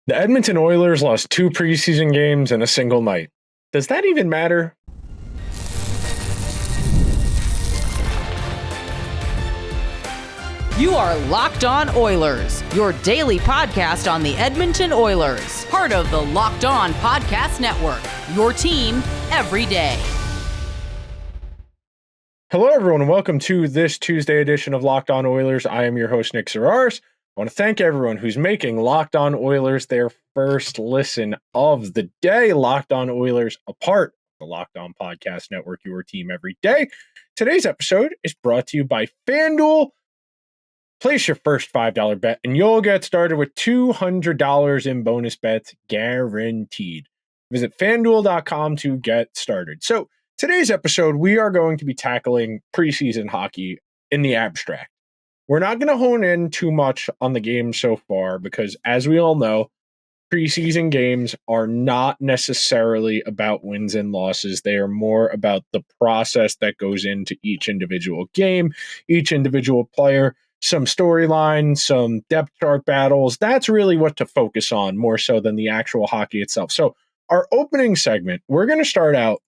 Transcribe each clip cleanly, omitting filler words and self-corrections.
The Edmonton Oilers lost 2 preseason games in a single night. Does that even matter? You are Locked On Oilers, your daily podcast on the Edmonton Oilers, part of the Locked On Podcast Network, your team every day. Hello, everyone, and welcome to this Tuesday edition of Locked On Oilers. I am your host, Nick Zararis. I want to thank everyone who's making Locked On Oilers their first listen of the day. Locked On Oilers, a part of the Locked On Podcast Network, your team every day. Today's episode is brought to you by FanDuel. Place your first $5 bet, and you'll get started with $200 in bonus bets guaranteed. Visit FanDuel.com to get started. So, today's episode, we are going to be tackling preseason hockey in the abstract. We're not going to hone in too much on the game so far because, as we all know, preseason games are not necessarily about wins and losses. They are more about the process that goes into each individual game, each individual player, some storyline, some depth chart battles. That's really what to focus on more so than the actual hockey itself. So our opening segment, we're going to start out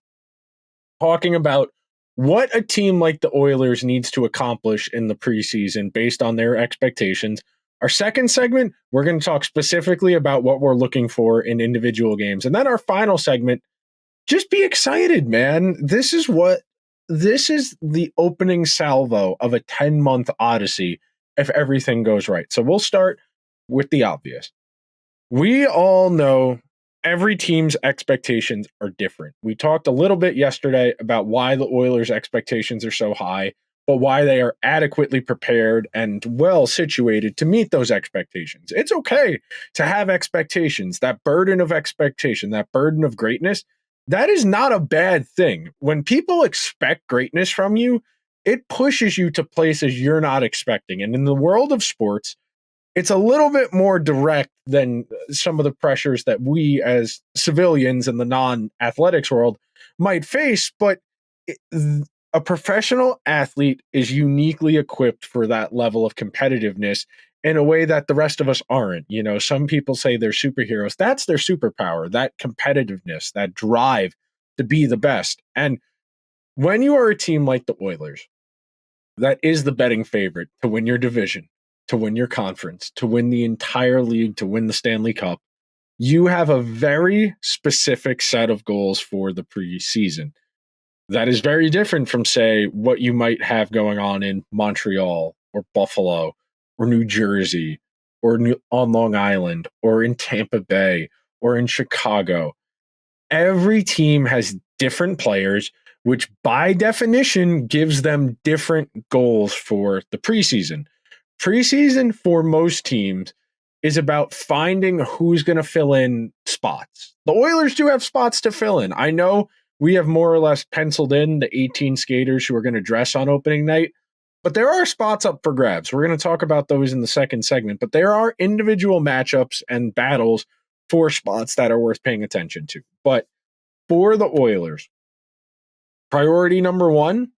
talking about what a team like the Oilers needs to accomplish in the preseason based on their expectations. Our second segment, we're going to talk specifically about what we're looking for in individual games. And then our final segment, just be excited, man. This is the opening salvo of a 10-month odyssey if everything goes right. So we'll start with the obvious. We all know every team's expectations are different. We talked a little bit yesterday about why the Oilers' expectations are so high, but why they are adequately prepared and well situated to meet those expectations. It's okay to have expectations, that burden of expectation, that burden of greatness. That is not a bad thing. When people expect greatness from you, it pushes you to places you're not expecting. And in the world of sports, it's a little bit more direct than some of the pressures that we as civilians in the non-athletics world might face. But a professional athlete is uniquely equipped for that level of competitiveness in a way that the rest of us aren't. You know, some people say they're superheroes. That's their superpower, that competitiveness, that drive to be the best. And when you are a team like the Oilers, that is the betting favorite to win your division, to win your conference, to win the entire league, to win the Stanley Cup, you have a very specific set of goals for the preseason. That is very different from, say, what you might have going on in Montreal or Buffalo or New Jersey or on Long Island or in Tampa Bay or in Chicago. Every team has different players, which by definition gives them different goals for the preseason. Preseason for most teams is about finding who's going to fill in spots. The Oilers do have spots to fill in. I know we have more or less penciled in the 18 skaters who are going to dress on opening night, but there are spots up for grabs. We're going to talk about those in the second segment, but there are individual matchups and battles for spots that are worth paying attention to. But for the Oilers, priority number one,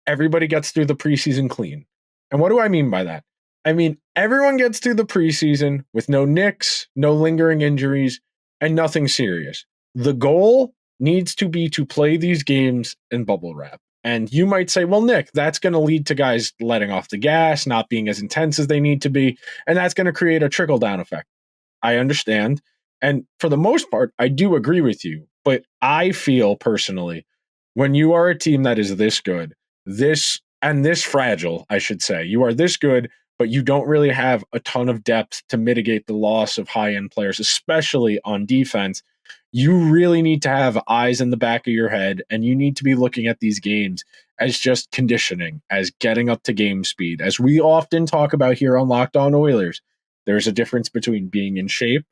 everybody gets through the preseason clean. And what do I mean by that? I mean, everyone gets through the preseason with no nicks, no lingering injuries, and nothing serious. The goal needs to be to play these games in bubble wrap. And you might say, well, Nick, that's going to lead to guys letting off the gas, not being as intense as they need to be, and that's going to create a trickle-down effect. I understand. And for the most part, I do agree with you. But I feel personally, when you are a team that is this good, this fragile, I should say, you are this good, but you don't really have a ton of depth to mitigate the loss of high-end players, especially on defense. You really need to have eyes in the back of your head, and you need to be looking at these games as just conditioning, as getting up to game speed. As we often talk about here on Locked On Oilers, there's a difference between being in shape,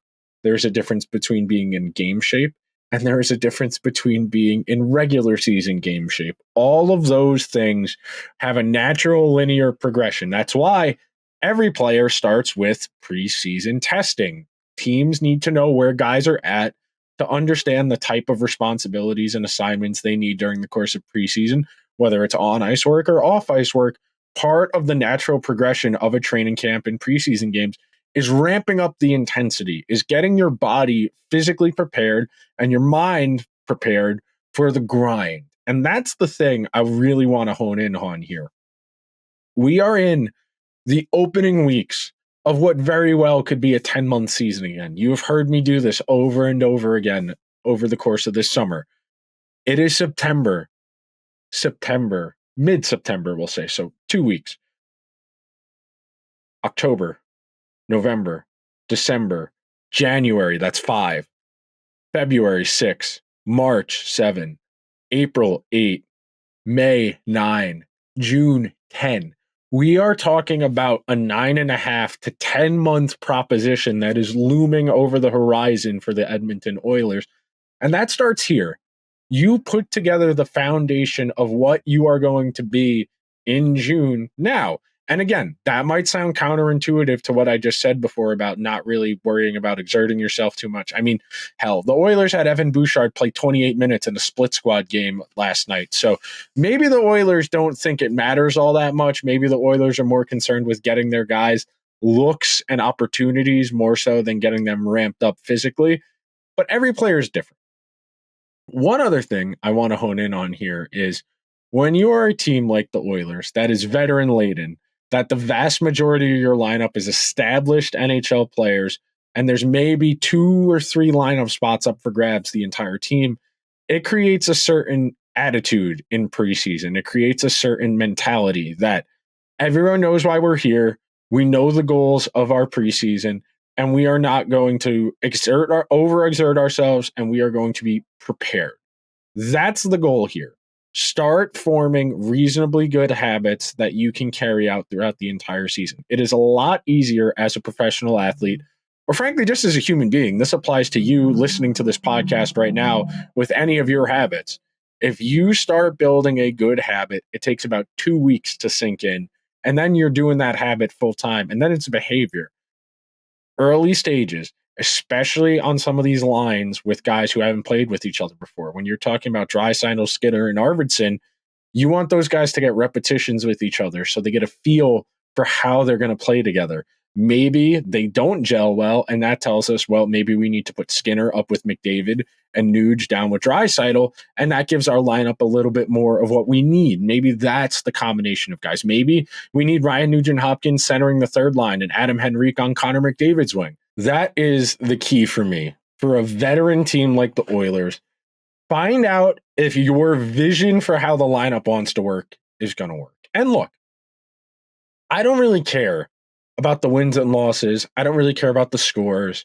there's a difference between being in game shape, and there is a difference between being in regular season game shape. All of those things have a natural linear progression. That's why every player starts with preseason testing. Teams need to know where guys are at to understand the type of responsibilities and assignments they need during the course of preseason, whether it's on ice work or off ice work. Part of the natural progression of a training camp and preseason games is ramping up the intensity, is getting your body physically prepared and your mind prepared for the grind. And that's the thing I really want to hone in on here. We are in the opening weeks of what very well could be a 10-month season again. You have heard me do this over and over again over the course of this summer. It is September, mid-September, we'll say. So 2 weeks. October, November, December, January, that's 5. February, 6. March, 7. April, 8. May, 9. June, 10. We are talking about a 9.5 to 10-month proposition that is looming over the horizon for the Edmonton Oilers. And that starts here. You put together the foundation of what you are going to be in June now. And again, that might sound counterintuitive to what I just said before about not really worrying about exerting yourself too much. I mean, hell, the Oilers had Evan Bouchard play 28 minutes in a split squad game last night. So maybe the Oilers don't think it matters all that much. Maybe the Oilers are more concerned with getting their guys looks and opportunities more so than getting them ramped up physically. But every player is different. One other thing I want to hone in on here is when you are a team like the Oilers that is veteran laden, that the vast majority of your lineup is established NHL players, and there's maybe 2 or 3 lineup spots up for grabs the entire team, it creates a certain attitude in preseason. It creates a certain mentality that everyone knows why we're here. We know the goals of our preseason, and we are not going to overexert ourselves, and we are going to be prepared. That's the goal here. Start forming reasonably good habits that you can carry out throughout the entire season. It is a lot easier as a professional athlete, or frankly, just as a human being. This applies to you listening to this podcast right now with any of your habits. If you start building a good habit, it takes about 2 weeks to sink in, and then you're doing that habit full time, and then it's behavior. Early stages, especially on some of these lines with guys who haven't played with each other before. When you're talking about Draisaitl, Skinner, and Arvidsson, you want those guys to get repetitions with each other so they get a feel for how they're going to play together. Maybe they don't gel well, and that tells us, well, maybe we need to put Skinner up with McDavid and Nuge down with Draisaitl, and that gives our lineup a little bit more of what we need. Maybe that's the combination of guys. Maybe we need Ryan Nugent-Hopkins centering the third line and Adam Henrique on Connor McDavid's wing. That is the key for me. For a veteran team like the Oilers, find out if your vision for how the lineup wants to work is going to work. And look, I don't really care about the wins and losses. I don't really care about the scores.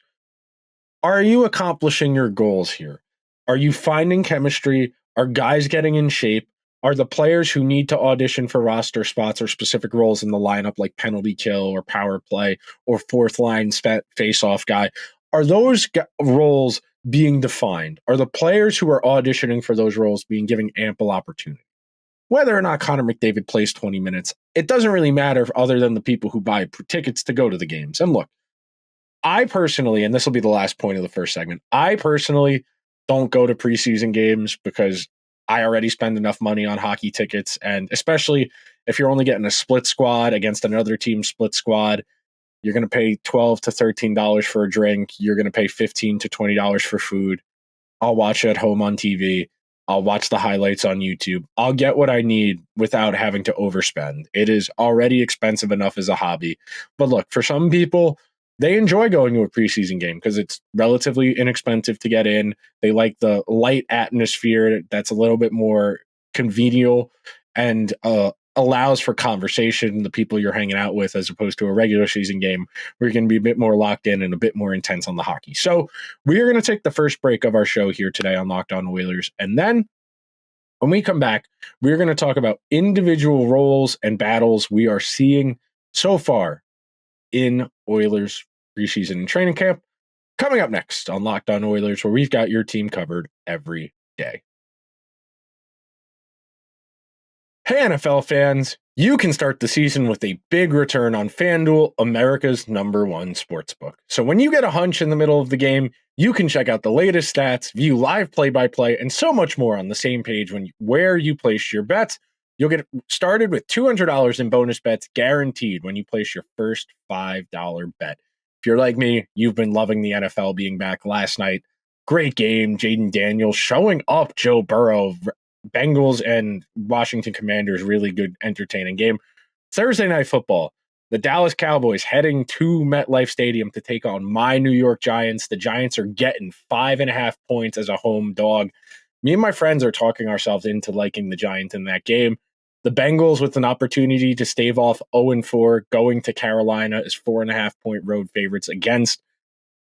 Are you accomplishing your goals here? Are you finding chemistry? Are guys getting in shape? Are the players who need to audition for roster spots or specific roles in the lineup, like penalty kill or power play or fourth line face-off guy, are those roles being defined? Are the players who are auditioning for those roles being given ample opportunity? Whether or not Connor McDavid plays 20 minutes, it doesn't really matter other than the people who buy tickets to go to the games. And look, I personally, and this will be the last point of the first segment, I personally don't go to preseason games because I already spend enough money on hockey tickets. And especially if you're only getting a split squad against another team's split squad, you're going to pay $12 to $13 for a drink. You're going to pay $15 to $20 for food. I'll watch it at home on TV. I'll watch the highlights on YouTube. I'll get what I need without having to overspend. It is already expensive enough as a hobby. But look, for some people, they enjoy going to a preseason game because it's relatively inexpensive to get in. They like the light atmosphere that's a little bit more convivial and allows for conversation, the people you're hanging out with, as opposed to a regular season game where you're going to be a bit more locked in and a bit more intense on the hockey. So we are going to take the first break of our show here today on Locked On Oilers. And then when we come back, we're going to talk about individual roles and battles we are seeing so far in Oilers preseason and training camp. Coming up next on Locked On Oilers, where we've got your team covered every day. Hey, NFL fans, you can start the season with a big return on FanDuel, America's #1 sportsbook. So when you get a hunch in the middle of the game, you can check out the latest stats, view live play-by-play, and so much more on the same page where you place your bets. You'll get started with $200 in bonus bets guaranteed when you place your first $5 bet. If you're like me, you've been loving the NFL being back last night. Great game. Jaden Daniels showing up Joe Burrow. Bengals and Washington Commanders, really good, entertaining game. Thursday Night Football. The Dallas Cowboys heading to MetLife Stadium to take on my New York Giants. The Giants are getting 5.5 points as a home dog. Me and my friends are talking ourselves into liking the Giants in that game. The Bengals with an opportunity to stave off 0-4 going to Carolina as 4.5-point road favorites against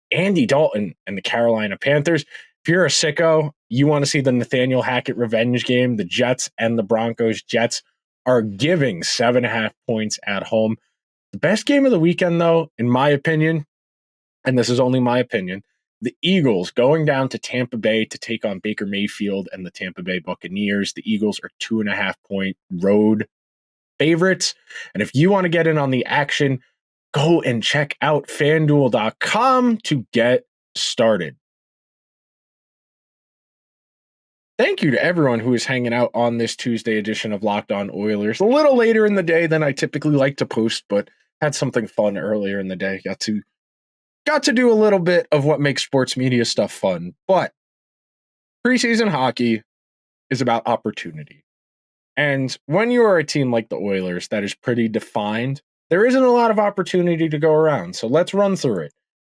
Andy Dalton and the Carolina Panthers. If you're a sicko, you want to see the Nathaniel Hackett revenge game, the Jets and the Broncos. Jets are giving 7.5 points at home. The best game of the weekend, though, in my opinion, and this is only my opinion, the Eagles going down to Tampa Bay to take on Baker Mayfield and the Tampa Bay Buccaneers. The Eagles are 2.5-point road favorites. And if you want to get in on the action, go and check out FanDuel.com to get started. Thank you to everyone who is hanging out on this Tuesday edition of Locked On Oilers. A little later in the day than I typically like to post, but had something fun earlier in the day. Got to do a little bit of what makes sports media stuff fun. But preseason hockey is about opportunity. And when you are a team like the Oilers that is pretty defined, there isn't a lot of opportunity to go around. So let's run through it.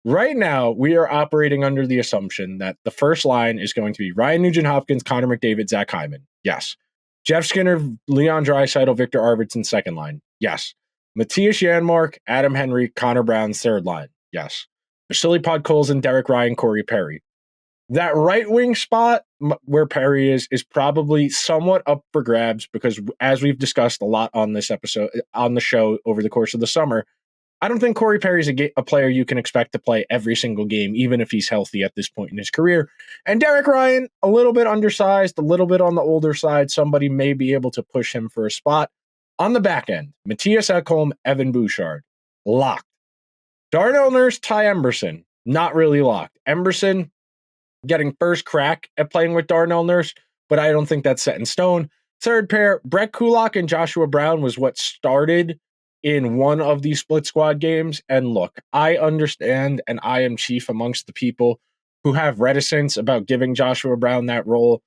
Right now, we are operating under the assumption that the first line is going to be Ryan Nugent-Hopkins, Connor McDavid, Zach Hyman. Yes. Jeff Skinner, Leon Draisaitl, Victor Arvidsson, second line. Yes. Matthias Janmark, Adam Henry, Connor Brown, third line. Yes. Vasily Podkolzin, Derek Ryan, Corey Perry. That right wing spot where Perry is probably somewhat up for grabs because, as we've discussed a lot on this episode, on the show over the course of the summer, I don't think Corey Perry's a player you can expect to play every single game, even if he's healthy at this point in his career. And Derek Ryan, a little bit undersized, a little bit on the older side. Somebody may be able to push him for a spot. On the back end, Matthias Ekholm, Evan Bouchard, locked. Darnell Nurse, Ty Emberson, not really locked. Emberson getting first crack at playing with Darnell Nurse, but I don't think that's set in stone. Third pair, Brett Kulak and Joshua Brown was what started in one of these split squad games. And look, I understand, and I am chief amongst the people who have reticence about giving Joshua Brown that role.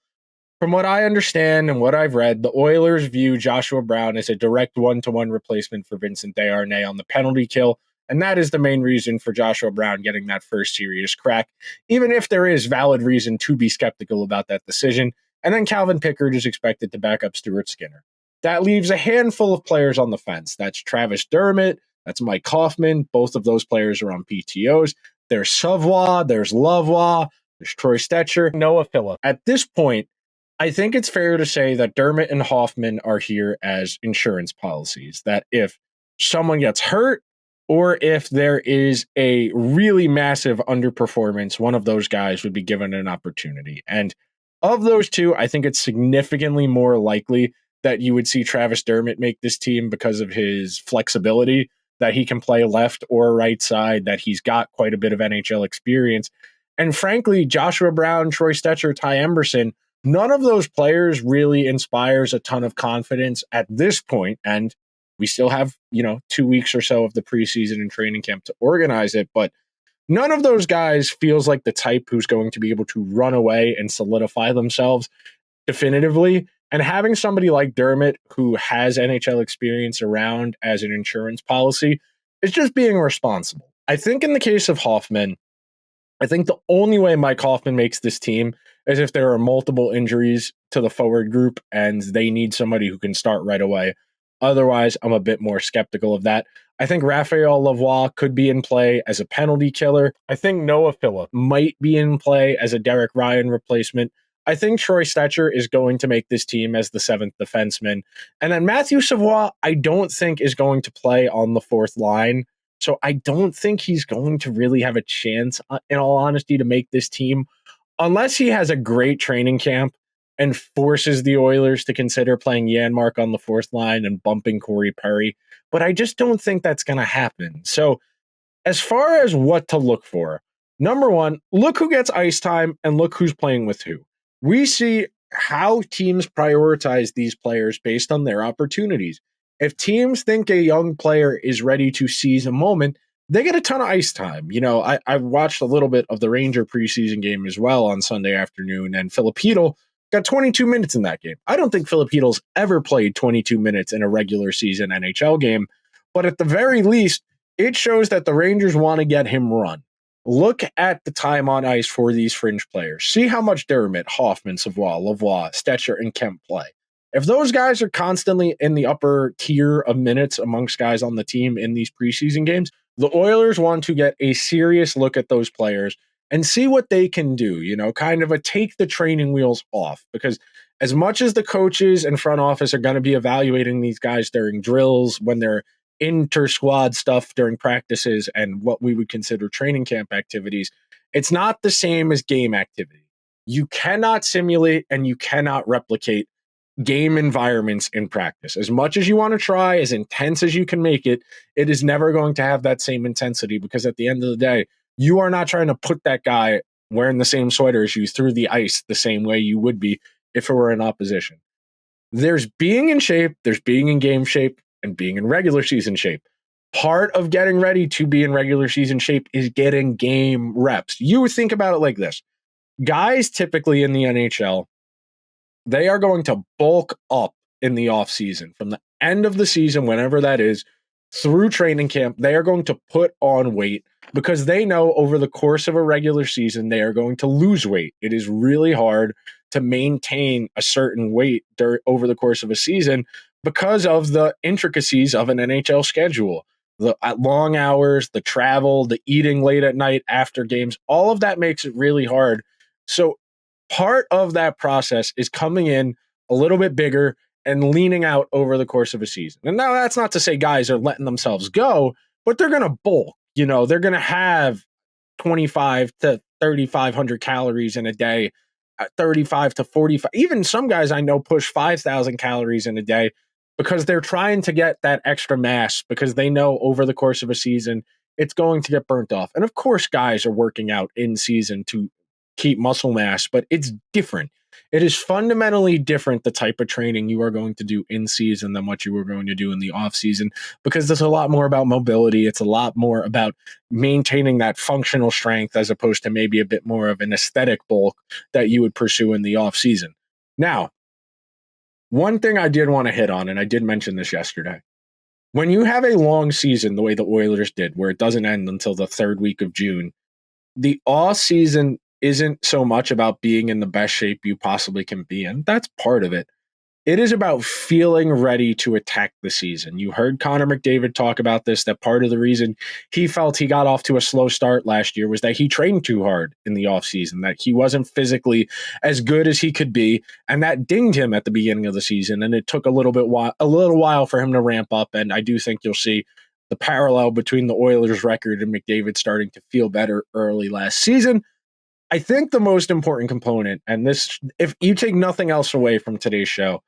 From what I understand and what I've read, the Oilers view Joshua Brown as a direct one-to-one replacement for Vincent Desharnais on the penalty kill. And that is the main reason for Joshua Brown getting that first serious crack, even if there is valid reason to be skeptical about that decision. And then Calvin Pickard is expected to back up Stuart Skinner. That leaves a handful of players on the fence. That's Travis Dermott. That's Mike Hoffman. Both of those players are on PTOs. There's Savoie. There's Lavoie. There's Troy Stetcher. Noah Phillip. At this point, I think it's fair to say that Dermott and Hoffman are here as insurance policies. That if someone gets hurt or if there is a really massive underperformance, one of those guys would be given an opportunity. And of those two, I think it's significantly more likely that you would see Travis Dermott make this team because of his flexibility, that he can play left or right side, that he's got quite a bit of NHL experience. And frankly, Joshua Brown, Troy Stetcher, Ty Emberson, none of those players really inspires a ton of confidence at this point. And we still have, 2 weeks or so of the preseason and training camp to organize it. But none of those guys feels like the type who's going to be able to run away and solidify themselves definitively. And having somebody like Dermott, who has NHL experience around as an insurance policy, is just being responsible. I think in the case of Hoffman, I think the only way Mike Hoffman makes this team is if there are multiple injuries to the forward group and they need somebody who can start right away. Otherwise, I'm a bit more skeptical of that. I think Raphael Lavoie could be in play as a penalty killer. I think Noah Phillip might be in play as a Derek Ryan replacement. I think Troy Stetcher is going to make this team as the seventh defenseman. And then Matthew Savoie, I don't think is going to play on the fourth line. So I don't think he's going to really have a chance, in all honesty, to make this team unless he has a great training camp and forces the Oilers to consider playing Janmark on the fourth line and bumping Corey Perry. But I just don't think that's going to happen. So as far as what to look for, number one, look who gets ice time and look who's playing with who. We see how teams prioritize these players based on their opportunities. If teams think a young player is ready to seize a moment, they get a ton of ice time. I watched a little bit of the Ranger preseason game as well on Sunday afternoon, and Filipino got 22 minutes in that game. I don't think Filipino's ever played 22 minutes in a regular season NHL game, but at the very least, it shows that the Rangers want to get him run. Look at the time on ice for these fringe players. See how much Dermott, Hoffman, Savoie, Lavoie, Stetcher, and Kemp play. If those guys are constantly in the upper tier of minutes amongst guys on the team in these preseason games, the Oilers want to get a serious look at those players and see what they can do, kind of a take the training wheels off. Because as much as the coaches and front office are going to be evaluating these guys during drills, when they're inter-squad stuff during practices and what we would consider training camp activities, it's not the same as game activity. You cannot simulate and you cannot replicate game environments in practice. As much as you want to try, as intense as you can make it, it is never going to have that same intensity, because at the end of the day, you are not trying to put that guy wearing the same sweater as you through the ice the same way you would be if it were in opposition. There's being in shape, there's being in game shape, and being in regular season shape. Part of getting ready to be in regular season shape is getting game reps. You would think about it like this. Guys typically in the NHL, they are going to bulk up in the offseason. From the end of the season, whenever that is, through training camp, they are going to put on weight because they know over the course of a regular season, they are going to lose weight. It is really hard to maintain a certain weight over the course of a season because of the intricacies of an NHL schedule. The long hours, the travel, the eating late at night after games, all of that makes it really hard. So part of that process is coming in a little bit bigger and leaning out over the course of a season. And now that's not to say guys are letting themselves go, but they're going to bulk. They're going to have 25 to 3,500 calories in a day, 35 to 45. Even some guys I know push 5,000 calories in a day because they're trying to get that extra mass, because they know over the course of a season, it's going to get burnt off. And of course, guys are working out in season to keep muscle mass, but it's different. It is fundamentally different, the type of training you are going to do in season than what you were going to do in the off season, because there's a lot more about mobility. It's a lot more about maintaining that functional strength as opposed to maybe a bit more of an aesthetic bulk that you would pursue in the off season. Now, one thing I did want to hit on, and I did mention this yesterday, when you have a long season the way the Oilers did, where it doesn't end until the third week of June, the off season isn't so much about being in the best shape you possibly can be in. That's part of it. It is about feeling ready to attack the season. You heard Connor McDavid talk about this, that part of the reason he felt he got off to a slow start last year was that he trained too hard in the offseason, that he wasn't physically as good as he could be, and that dinged him at the beginning of the season, and it took a little while for him to ramp up, and I do think you'll see the parallel between the Oilers' record and McDavid starting to feel better early last season. I think the most important component, and this, if you take nothing else away from today's show,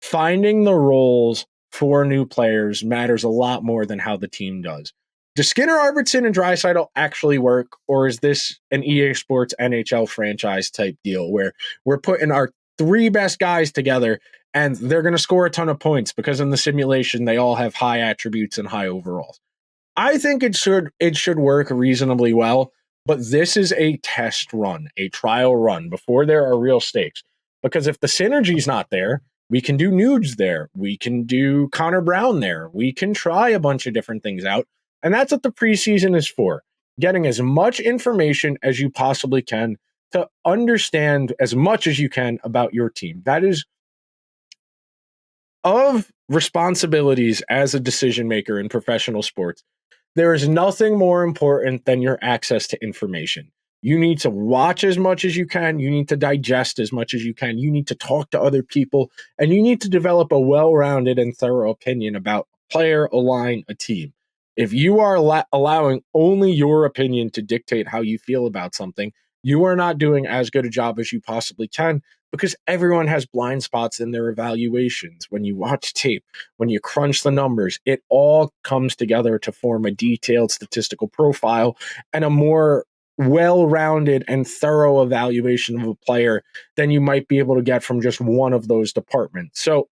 finding the roles for new players matters a lot more than how the team does. Do Skinner, Arvidsson, and Draisaitl actually work, or is this an EA Sports NHL franchise type deal where we're putting our three best guys together and they're going to score a ton of points because in the simulation they all have high attributes and high overalls? I think it should work reasonably well, but this is a test run, a trial run before there are real stakes. Because if the synergy's not there, we can do Nudes there. We can do Connor Brown there. We can try a bunch of different things out. And that's what the preseason is for. Getting as much information as you possibly can to understand as much as you can about your team. That is of responsibilities as a decision maker in professional sports. There is nothing more important than your access to information. You need to watch as much as you can. You need to digest as much as you can. You need to talk to other people, and you need to develop a well-rounded and thorough opinion about a player, a line, a team. If you are allowing only your opinion to dictate how you feel about something, you are not doing as good a job as you possibly can, because everyone has blind spots in their evaluations. When you watch tape, when you crunch the numbers, it all comes together to form a detailed statistical profile and a more well-rounded and thorough evaluation of a player than you might be able to get from just one of those departments. So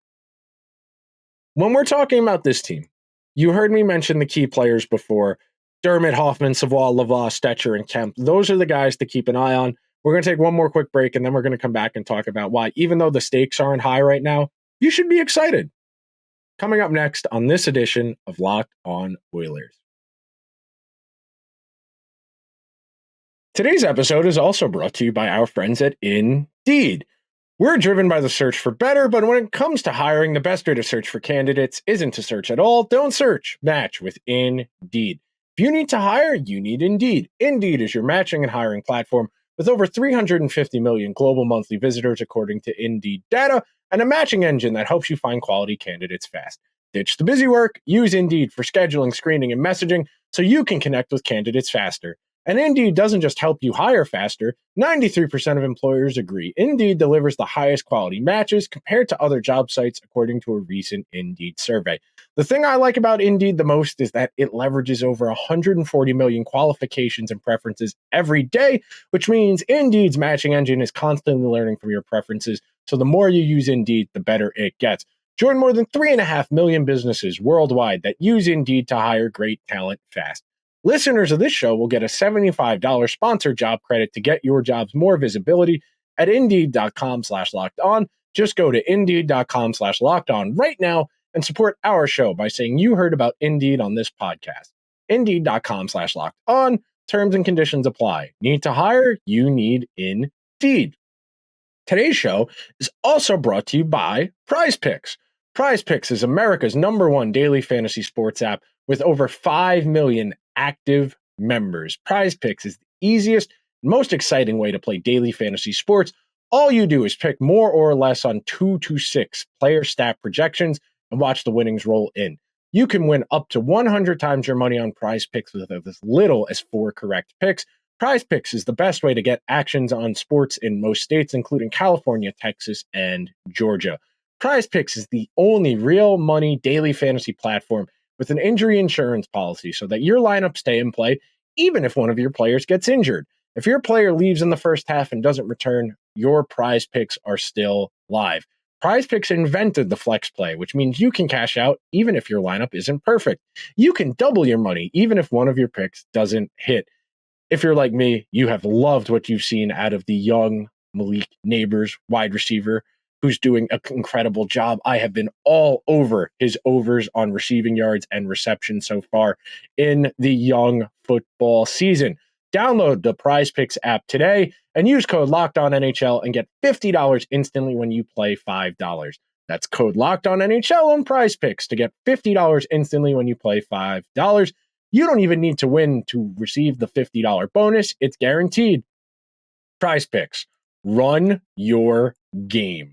when we're talking about this team, you heard me mention the key players before. Dermott, Hoffman, Savoie, Lavoie, Stetcher, and Kemp. Those are the guys to keep an eye on. We're going to take one more quick break, and then we're going to come back and talk about why, even though the stakes aren't high right now, you should be excited. Coming up next on this edition of Locked On Oilers. Today's episode is also brought to you by our friends at Indeed. We're driven by the search for better, but when it comes to hiring, the best way to search for candidates isn't to search at all. Don't search. Match with Indeed. If you need to hire, you need Indeed. Indeed is your matching and hiring platform with over 350 million global monthly visitors, according to Indeed data, and a matching engine that helps you find quality candidates fast. Ditch the busy work. Use Indeed for scheduling, screening, and messaging so you can connect with candidates faster. And Indeed doesn't just help you hire faster. 93% of employers agree Indeed delivers the highest quality matches compared to other job sites, according to a recent Indeed survey. The thing I like about Indeed the most is that it leverages over 140 million qualifications and preferences every day, which means Indeed's matching engine is constantly learning from your preferences. So the more you use Indeed, the better it gets. Join more than 3.5 million businesses worldwide that use Indeed to hire great talent fast. Listeners of this show will get a $75 sponsored job credit to get your jobs more visibility at Indeed.com/lockedon. Just go to Indeed.com/lockedon right now and support our show by saying you heard about Indeed on this podcast. Indeed.com/lockedon. Terms and conditions apply. Need to hire? You need Indeed. Today's show is also brought to you by PrizePicks. PrizePicks is America's #1 daily fantasy sports app with over 5 million active members. PrizePicks is the easiest, most exciting way to play daily fantasy sports. All you do is pick more or less on 2 to 6 player stat projections and watch the winnings roll in. You can win up to 100 times your money on PrizePicks with as little as 4 correct picks. PrizePicks is the best way to get actions on sports in most states, including California, Texas, and Georgia. PrizePicks is the only real money daily fantasy platform with an injury insurance policy so that your lineups stay in play even if one of your players gets injured. If your player leaves in the first half and doesn't return, your PrizePicks are still live. PrizePicks invented the flex play, which means you can cash out even if your lineup isn't perfect. You can double your money even if one of your picks doesn't hit. If you're like me, you have loved what you've seen out of the young Malik Neighbors wide receiver who's doing an incredible job. I have been all over his overs on receiving yards and reception so far in the young football season. Download the PrizePicks app today and use code LOCKEDONNHL and get $50 instantly when you play $5. That's code LOCKEDONNHL on PrizePicks to get $50 instantly when you play $5. You don't even need to win to receive the $50 bonus. It's guaranteed. PrizePicks. Run your game.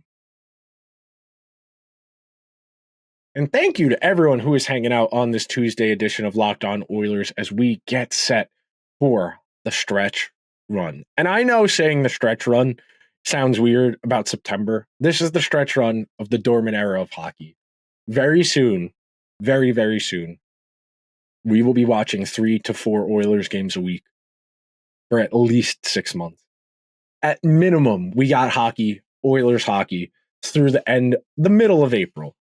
And thank you to everyone who is hanging out on this Tuesday edition of Locked On Oilers as we get set for the stretch run. And I know saying the stretch run sounds weird about September. This is the stretch run of the dormant era of hockey. Very soon, very, very soon, we will be watching 3 to 4 Oilers games a week for at least 6 months. At minimum, we got hockey, Oilers hockey, through the middle of April.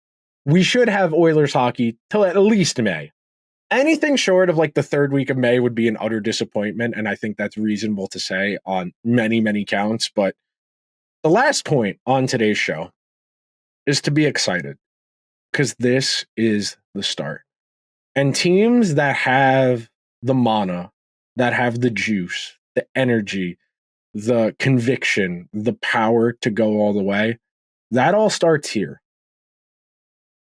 We should have Oilers hockey till at least May. Anything short of like the third week of May would be an utter disappointment, and I think that's reasonable to say on many, many counts. But the last point on today's show is to be excited because this is the start. And teams that have the mana, that have the juice, the energy, the conviction, the power to go all the way, that all starts here.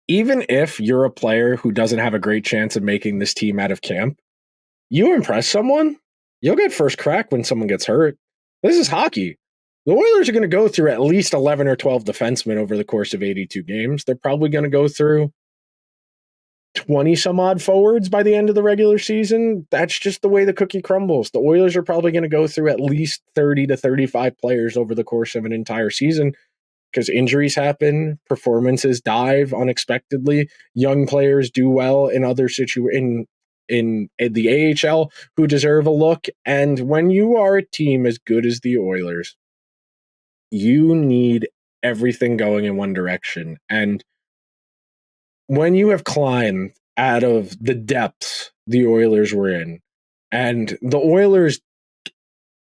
Even if you're a player who doesn't have a great chance of making this team out of camp, you impress someone, you'll get first crack when someone gets hurt. This is hockey. The Oilers are going to go through at least 11 or 12 defensemen over the course of 82 games. They're probably going to go through 20 some odd forwards by the end of the regular season. That's just the way the cookie crumbles. The Oilers are probably going to go through at least 30 to 35 players over the course of an entire season because injuries happen, performances dive unexpectedly, young players do well in other situations in the AHL who deserve a look. And when you are a team as good as the Oilers, you need everything going in one direction. And when you have climbed out of the depths the Oilers were in, And the Oilers,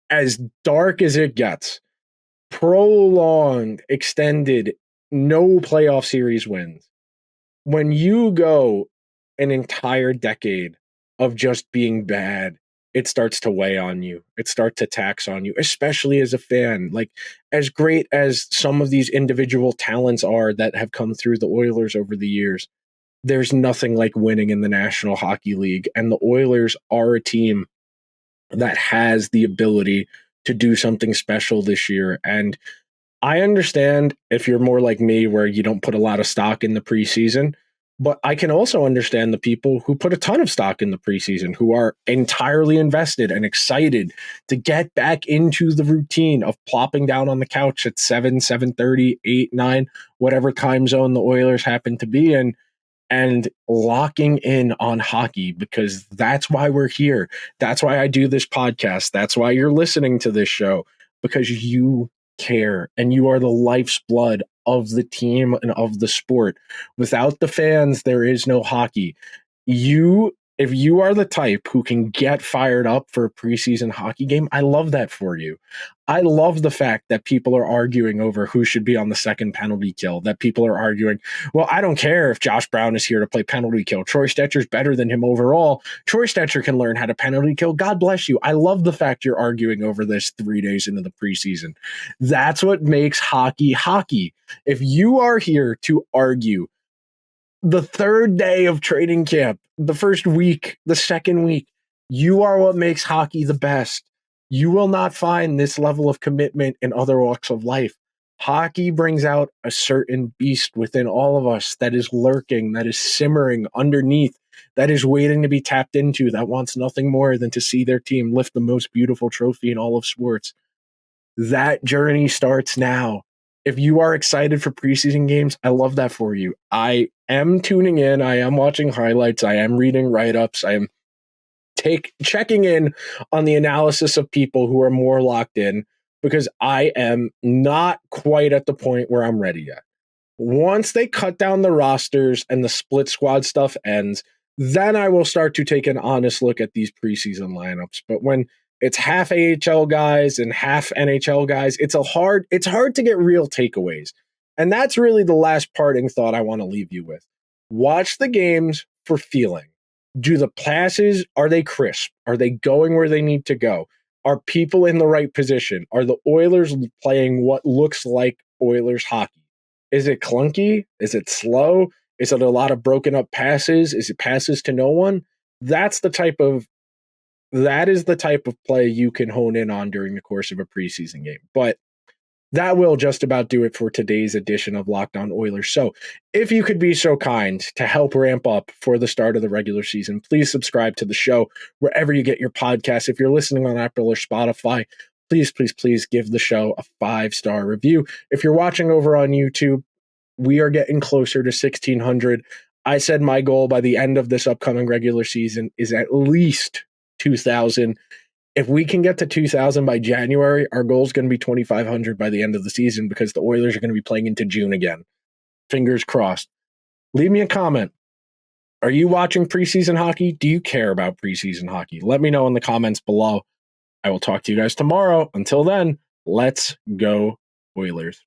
as dark as it gets, prolonged, extended, no playoff series wins. When you go an entire decade of just being bad, it starts to weigh on you. It starts to tax on you, especially as a fan. Like, as great as some of these individual talents are that have come through the Oilers over the years, there's nothing like winning in the National Hockey League. And the Oilers are a team that has the ability to do something special this year. And I understand if you're more like me, where you don't put a lot of stock in the preseason, but I can also understand the people who put a ton of stock in the preseason, who are entirely invested and excited to get back into the routine of plopping down on the couch at 7, 7:30, 8, 9, whatever time zone the Oilers happen to be in, and locking in on hockey, because that's why we're here. That's why I do this podcast. That's why you're listening to this show, because you care and you are the life's blood of the team and of the sport. Without the fans, there is no hockey. If you are the type who can get fired up for a preseason hockey game, I love that for you. I love the fact that people are arguing over who should be on the second penalty kill, that people are arguing, well, I don't care if Josh Brown is here to play penalty kill. Troy Stetcher's better than him overall. Troy Stetcher can learn how to penalty kill. God bless you. I love the fact you're arguing over this 3 days into the preseason. That's what makes hockey hockey. If you are here to argue the third day of training camp, the first week, the second week, you are what makes hockey the best. You will not find this level of commitment in other walks of life. Hockey brings out a certain beast within all of us that is lurking, that is simmering underneath, that is waiting to be tapped into, that wants nothing more than to see their team lift the most beautiful trophy in all of sports. That journey starts now. If you are excited for preseason games, I love that for you. I am tuning in. I am watching highlights. I am reading write-ups. I am checking in on the analysis of people who are more locked in, because I am not quite at the point where I'm ready yet. Once they cut down the rosters and the split squad stuff ends, then I will start to take an honest look at these preseason lineups. But when it's half AHL guys and half NHL guys, it's hard to get real takeaways. And that's really the last parting thought I want to leave you with. Watch the games for feeling. Do the passes, are they crisp? Are they going where they need to go? Are people in the right position? Are the Oilers playing what looks like Oilers hockey? Is it clunky? Is it slow? Is it a lot of broken up passes? Is it passes to no one? That is the type of play you can hone in on during the course of a preseason game. But that will just about do it for today's edition of Locked On Oilers. So if you could be so kind to help ramp up for the start of the regular season, please subscribe to the show wherever you get your podcasts. If you're listening on Apple or Spotify, please give the show a 5-star review. If you're watching over on YouTube, we are getting closer to 1,600. I said my goal by the end of this upcoming regular season is at least 2,000. If we can get to 2,000 by January, our goal is going to be 2,500 by the end of the season, because the Oilers are going to be playing into June again. Fingers crossed. Leave me a comment. Are you watching preseason hockey? Do you care about preseason hockey? Let me know in the comments below. I will talk to you guys tomorrow. Until then, let's go Oilers.